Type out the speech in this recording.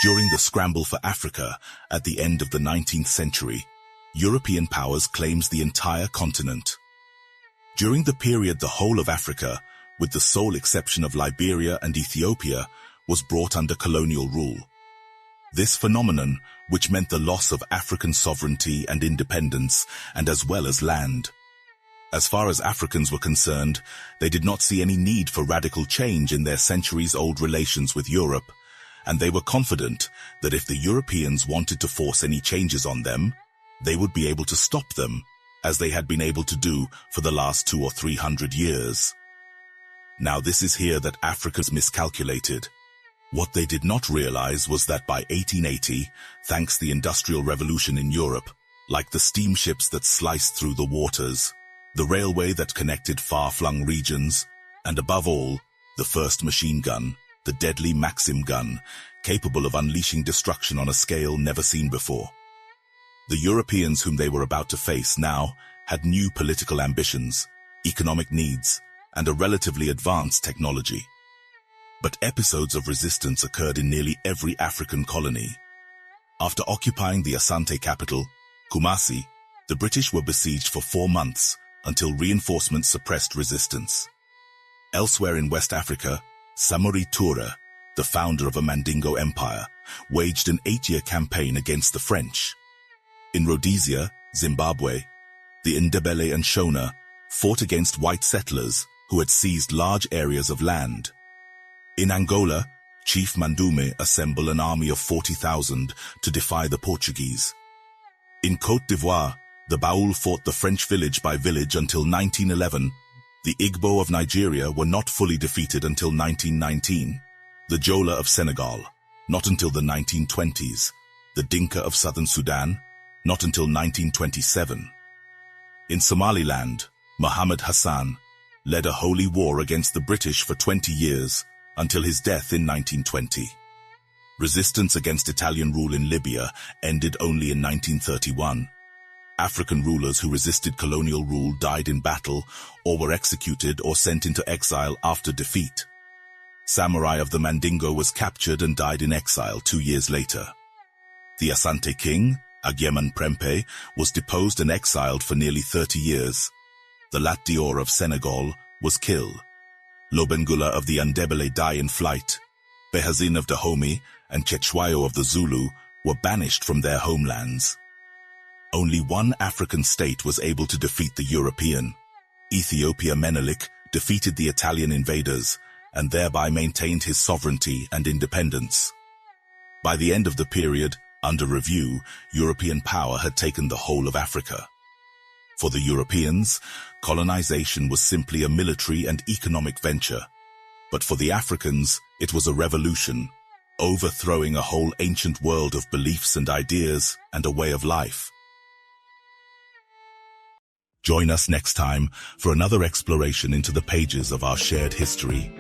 During the Scramble for Africa at the end of the 19th century, European powers claimed the entire continent. During the period, the whole of Africa, with the sole exception of Liberia and Ethiopia, was brought under colonial rule. This phenomenon, which meant the loss of African sovereignty and independence, and as well as land. As far as Africans were concerned, they did not see any need for radical change in their centuries-old relations with Europe, and they were confident that if the Europeans wanted to force any changes on them, they would be able to stop them, as they had been able to do for the last 200 or 300 years. Now this is here that Africans miscalculated. What they did not realize was that by 1880, thanks to the Industrial Revolution in Europe, like the steamships that sliced through the waters, the railway that connected far-flung regions, and above all, the first machine gun, the deadly Maxim gun, capable of unleashing destruction on a scale never seen before. The Europeans whom they were about to face now had new political ambitions, economic needs, and a relatively advanced technology. But episodes of resistance occurred in nearly every African colony. After occupying the Asante capital, Kumasi, the British were besieged for 4 months until reinforcements suppressed resistance. Elsewhere in West Africa, Samori Toure, the founder of a Mandingo empire, waged an 8-year campaign against the French. In Rhodesia, Zimbabwe, the Ndebele and Shona fought against white settlers who had seized large areas of land. In Angola, Chief Mandume assembled an army of 40,000 to defy the Portuguese. In Côte d'Ivoire, the Baoul fought the French village by village until 1911. The Igbo of Nigeria were not fully defeated until 1919. The Jola of Senegal, not until the 1920s. The Dinka of southern Sudan, not until 1927. In Somaliland, Muhammad Hassan led a holy war against the British for 20 years, until his death in 1920. Resistance against Italian rule in Libya ended only in 1931. African rulers who resisted colonial rule died in battle or were executed or sent into exile after defeat. Samurai of the Mandingo was captured and died in exile 2 years later. The Asante king, Agyeman Prempeh, was deposed and exiled for nearly 30 years. The Lat Dior of Senegal was killed. Lobengula of the Ndebele died in flight. Behazin of Dahomey and Cetshwayo of the Zulu were banished from their homelands. Only one African state was able to defeat the European. Ethiopia Menelik defeated the Italian invaders and thereby maintained his sovereignty and independence. By the end of the period, under review, European power had taken the whole of Africa. For the Europeans, colonization was simply a military and economic venture. But for the Africans, it was a revolution, overthrowing a whole ancient world of beliefs and ideas and a way of life. Join us next time for another exploration into the pages of our shared history.